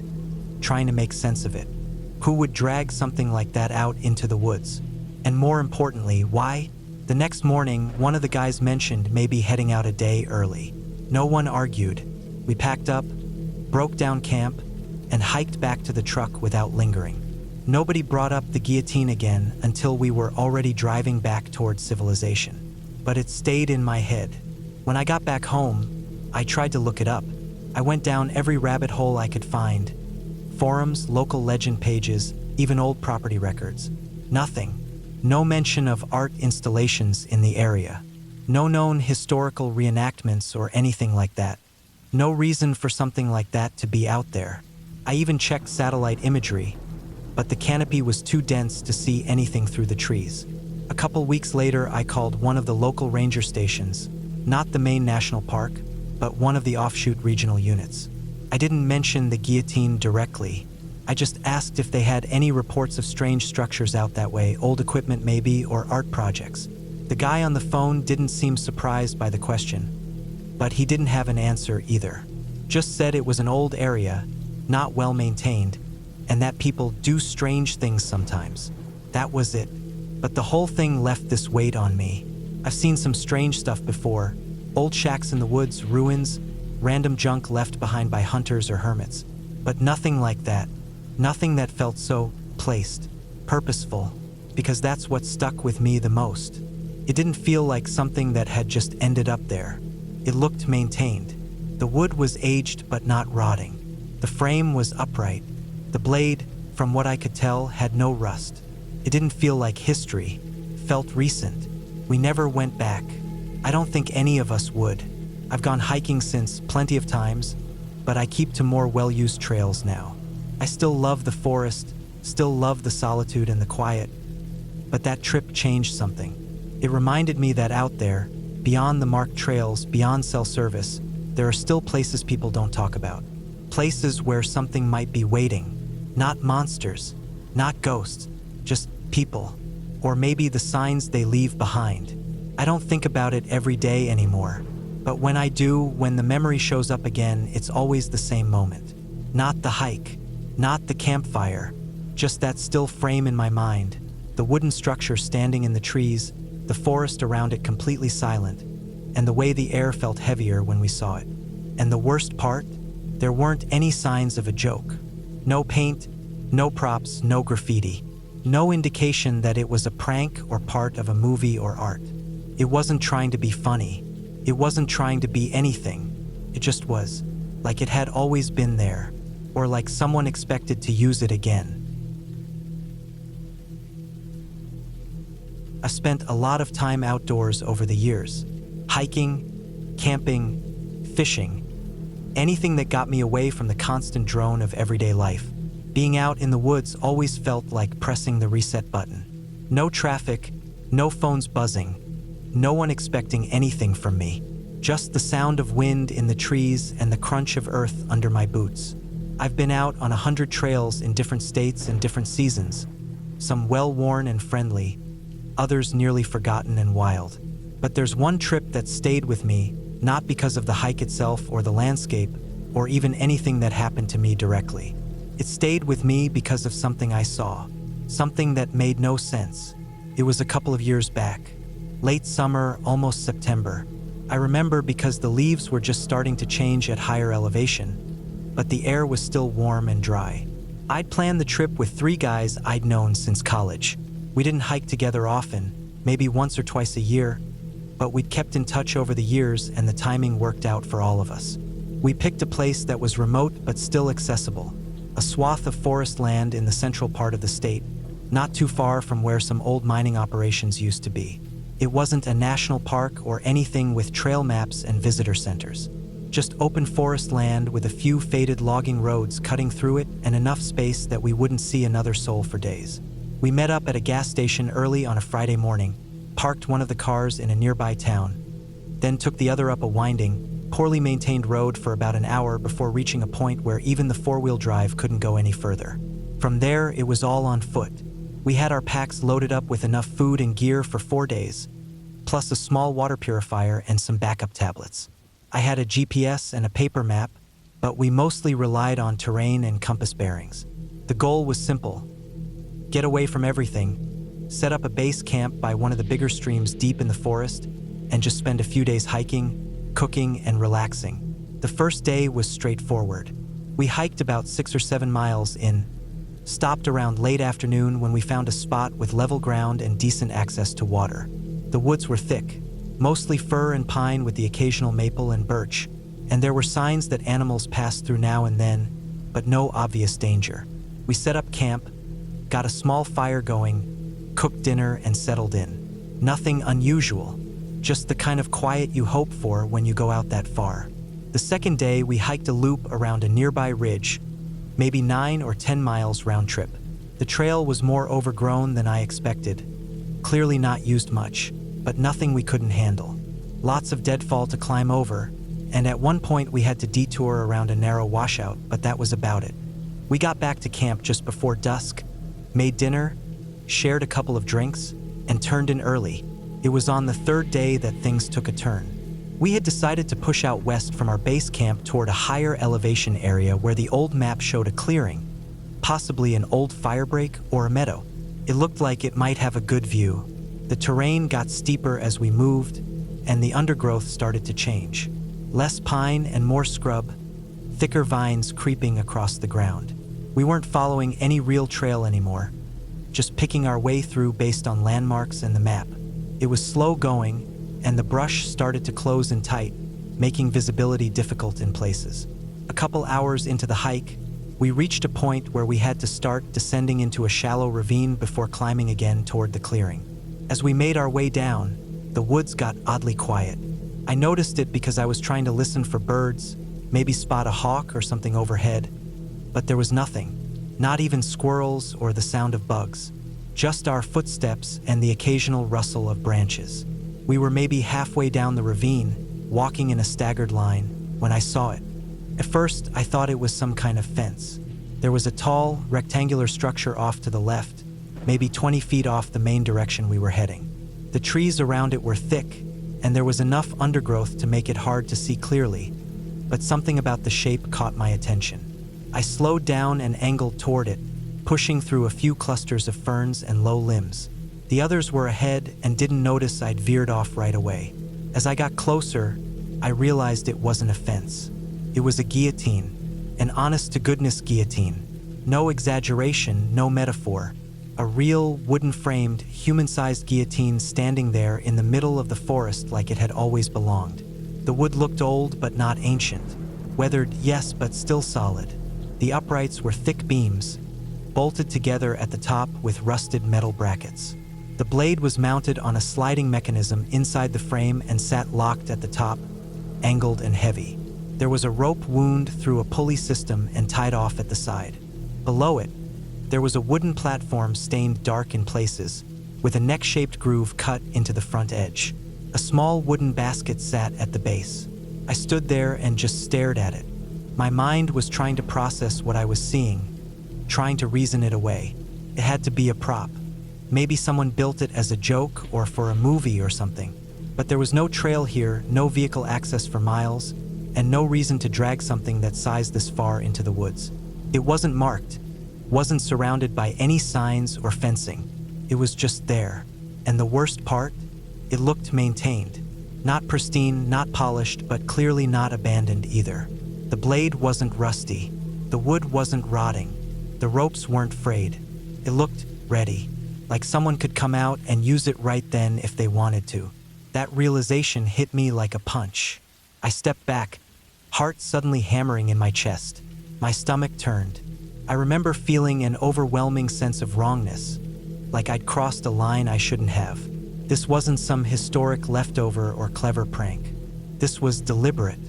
trying to make sense of it. Who would drag something like that out into the woods? And more importantly, why? The next morning, one of the guys mentioned maybe heading out a day early. No one argued. We packed up, broke down camp, and hiked back to the truck without lingering. Nobody brought up the guillotine again until we were already driving back towards civilization. But it stayed in my head. When I got back home, I tried to look it up. I went down every rabbit hole I could find. Forums, local legend pages, even old property records. Nothing. No mention of art installations in the area. No known historical reenactments or anything like that. No reason for something like that to be out there. I even checked satellite imagery, but the canopy was too dense to see anything through the trees. A couple weeks later, I called one of the local ranger stations, not the main national park, but one of the offshoot regional units. I didn't mention the guillotine directly. I just asked if they had any reports of strange structures out that way, old equipment maybe, or art projects. The guy on the phone didn't seem surprised by the question, but he didn't have an answer either. Just said it was an old area, not well maintained, and that people do strange things sometimes. That was it. But the whole thing left this weight on me. I've seen some strange stuff before. Old shacks in the woods, ruins, random junk left behind by hunters or hermits. But nothing like that. Nothing that felt so placed, purposeful, because that's what stuck with me the most. It didn't feel like something that had just ended up there. It looked maintained. The wood was aged but not rotting. The frame was upright. The blade, from what I could tell, had no rust. It didn't feel like history. Felt recent. We never went back. I don't think any of us would. I've gone hiking since plenty of times, but I keep to more well-used trails now. I still love the forest, still love the solitude and the quiet, but that trip changed something. It reminded me that out there, beyond the marked trails, beyond cell service, there are still places people don't talk about. Places where something might be waiting. Not monsters, not ghosts, just people. Or maybe the signs they leave behind. I don't think about it every day anymore. But when I do, when the memory shows up again, it's always the same moment. Not the hike, not the campfire, just that still frame in my mind. The wooden structure standing in the trees, the forest around it completely silent, and the way the air felt heavier when we saw it. And the worst part? There weren't any signs of a joke. No paint, no props, no graffiti. No indication that it was a prank or part of a movie or art. It wasn't trying to be funny. It wasn't trying to be anything. It just was. Like it had always been there. Or like someone expected to use it again. I spent a lot of time outdoors over the years. Hiking, camping, fishing. Anything that got me away from the constant drone of everyday life. Being out in the woods always felt like pressing the reset button. No traffic, no phones buzzing, no one expecting anything from me. Just the sound of wind in the trees and the crunch of earth under my boots. I've been out on 100 trails in different states and different seasons. Some well-worn and friendly, others nearly forgotten and wild. But there's one trip that stayed with me, not because of the hike itself or the landscape, or even anything that happened to me directly. It stayed with me because of something I saw, something that made no sense. It was a couple of years back, late summer, almost September. I remember because the leaves were just starting to change at higher elevation, but the air was still warm and dry. I'd planned the trip with 3 guys I'd known since college. We didn't hike together often, maybe once or twice a year, but we'd kept in touch over the years and the timing worked out for all of us. We picked a place that was remote but still accessible, a swath of forest land in the central part of the state, not too far from where some old mining operations used to be. It wasn't a national park or anything with trail maps and visitor centers. Just open forest land with a few faded logging roads cutting through it and enough space that we wouldn't see another soul for days. We met up at a gas station early on a Friday morning, parked one of the cars in a nearby town, then took the other up a winding, poorly maintained road for about an hour before reaching a point where even the 4-wheel drive couldn't go any further. From there, it was all on foot. We had our packs loaded up with enough food and gear for 4 days, plus a small water purifier and some backup tablets. I had a GPS and a paper map, but we mostly relied on terrain and compass bearings. The goal was simple: get away from everything, set up a base camp by one of the bigger streams deep in the forest, and just spend a few days hiking, cooking, and relaxing. The first day was straightforward. We hiked about 6 or 7 miles in, stopped around late afternoon when we found a spot with level ground and decent access to water. The woods were thick, mostly fir and pine with the occasional maple and birch, and there were signs that animals passed through now and then, but no obvious danger. We set up camp, got a small fire going, cooked dinner, and settled in. Nothing unusual, just the kind of quiet you hope for when you go out that far. The second day, we hiked a loop around a nearby ridge, maybe 9 or 10 miles round trip. The trail was more overgrown than I expected, clearly not used much, but nothing we couldn't handle. Lots of deadfall to climb over, and at one point we had to detour around a narrow washout, but that was about it. We got back to camp just before dusk, made dinner, shared a couple of drinks, and turned in early. It was on the 3rd day that things took a turn. We had decided to push out west from our base camp toward a higher elevation area where the old map showed a clearing, possibly an old firebreak or a meadow. It looked like it might have a good view. The terrain got steeper as we moved, and the undergrowth started to change. Less pine and more scrub, thicker vines creeping across the ground. We weren't following any real trail anymore, just picking our way through based on landmarks and the map. It was slow going, and the brush started to close in tight, making visibility difficult in places. A couple hours into the hike, we reached a point where we had to start descending into a shallow ravine before climbing again toward the clearing. As we made our way down, the woods got oddly quiet. I noticed it because I was trying to listen for birds, maybe spot a hawk or something overhead, but there was nothing, not even squirrels or the sound of bugs, just our footsteps and the occasional rustle of branches. We were maybe halfway down the ravine, walking in a staggered line, when I saw it. At first, I thought it was some kind of fence. There was a tall, rectangular structure off to the left, maybe 20 feet off the main direction we were heading. The trees around it were thick, and there was enough undergrowth to make it hard to see clearly, but something about the shape caught my attention. I slowed down and angled toward it, pushing through a few clusters of ferns and low limbs. The others were ahead and didn't notice I'd veered off right away. As I got closer, I realized it wasn't a fence. It was a guillotine, an honest-to-goodness guillotine. No exaggeration, no metaphor. A real, wooden-framed, human-sized guillotine standing there in the middle of the forest like it had always belonged. The wood looked old but not ancient. Weathered, yes, but still solid. The uprights were thick beams, bolted together at the top with rusted metal brackets. The blade was mounted on a sliding mechanism inside the frame and sat locked at the top, angled and heavy. There was a rope wound through a pulley system and tied off at the side. Below it, there was a wooden platform stained dark in places, with a neck-shaped groove cut into the front edge. A small wooden basket sat at the base. I stood there and just stared at it. My mind was trying to process what I was seeing, trying to reason it away. It had to be a prop. Maybe someone built it as a joke or for a movie or something. But there was no trail here, no vehicle access for miles, and no reason to drag something that sized this far into the woods. It wasn't marked, wasn't surrounded by any signs or fencing. It was just there. And the worst part? It looked maintained. Not pristine, not polished, but clearly not abandoned either. The blade wasn't rusty. The wood wasn't rotting. The ropes weren't frayed. It looked ready, like someone could come out and use it right then if they wanted to. That realization hit me like a punch. I stepped back, heart suddenly hammering in my chest. My stomach turned. I remember feeling an overwhelming sense of wrongness, like I'd crossed a line I shouldn't have. This wasn't some historic leftover or clever prank. This was deliberate.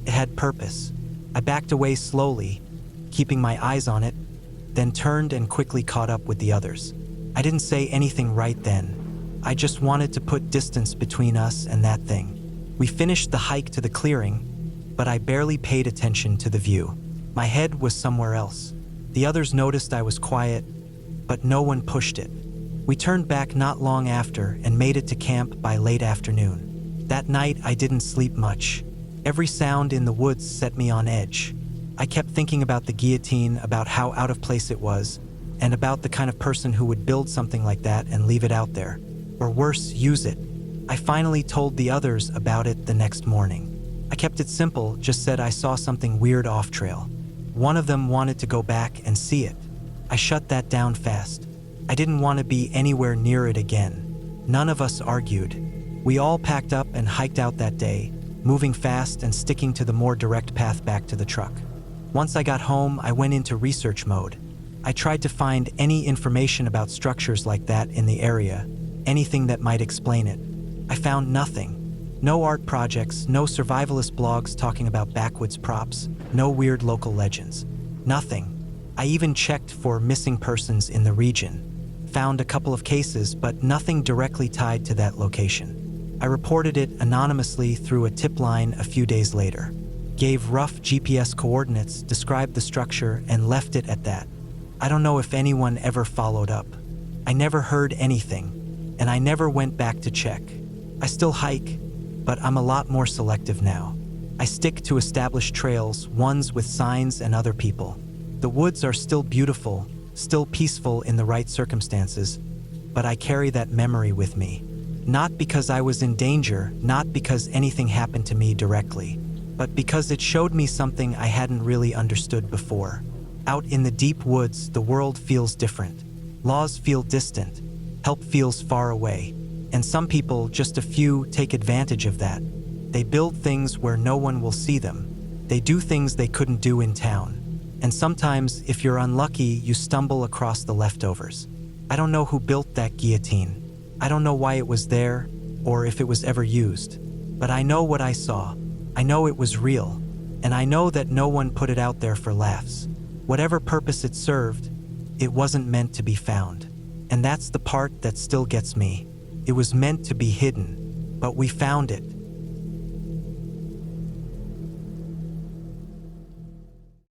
It had purpose. I backed away slowly, keeping my eyes on it, then turned and quickly caught up with the others. I didn't say anything right then. I just wanted to put distance between us and that thing. We finished the hike to the clearing, but I barely paid attention to the view. My head was somewhere else. The others noticed I was quiet, but no one pushed it. We turned back not long after and made it to camp by late afternoon. That night I didn't sleep much. Every sound in the woods set me on edge. I kept thinking about the guillotine, about how out of place it was, and about the kind of person who would build something like that and leave it out there. Or worse, use it. I finally told the others about it the next morning. I kept it simple, just said I saw something weird off trail. One of them wanted to go back and see it. I shut that down fast. I didn't want to be anywhere near it again. None of us argued. We all packed up and hiked out that day, moving fast and sticking to the more direct path back to the truck. Once I got home, I went into research mode. I tried to find any information about structures like that in the area, anything that might explain it. I found nothing. No art projects, no survivalist blogs talking about backwoods props, no weird local legends. Nothing. I even checked for missing persons in the region. Found a couple of cases, but nothing directly tied to that location. I reported it anonymously through a tip line a few days later. Gave rough GPS coordinates, described the structure, and left it at that. I don't know if anyone ever followed up. I never heard anything, and I never went back to check. I still hike, but I'm a lot more selective now. I stick to established trails, ones with signs and other people. The woods are still beautiful, still peaceful in the right circumstances, but I carry that memory with me. Not because I was in danger, not because anything happened to me directly, but because it showed me something I hadn't really understood before. Out in the deep woods, the world feels different. Laws feel distant, help feels far away, and some people, just a few, take advantage of that. They build things where no one will see them. They do things they couldn't do in town. And sometimes, if you're unlucky, you stumble across the leftovers. I don't know who built that guillotine. I don't know why it was there, or if it was ever used. But I know what I saw. I know it was real. And I know that no one put it out there for laughs. Whatever purpose it served, it wasn't meant to be found. And that's the part that still gets me. It was meant to be hidden, but we found it.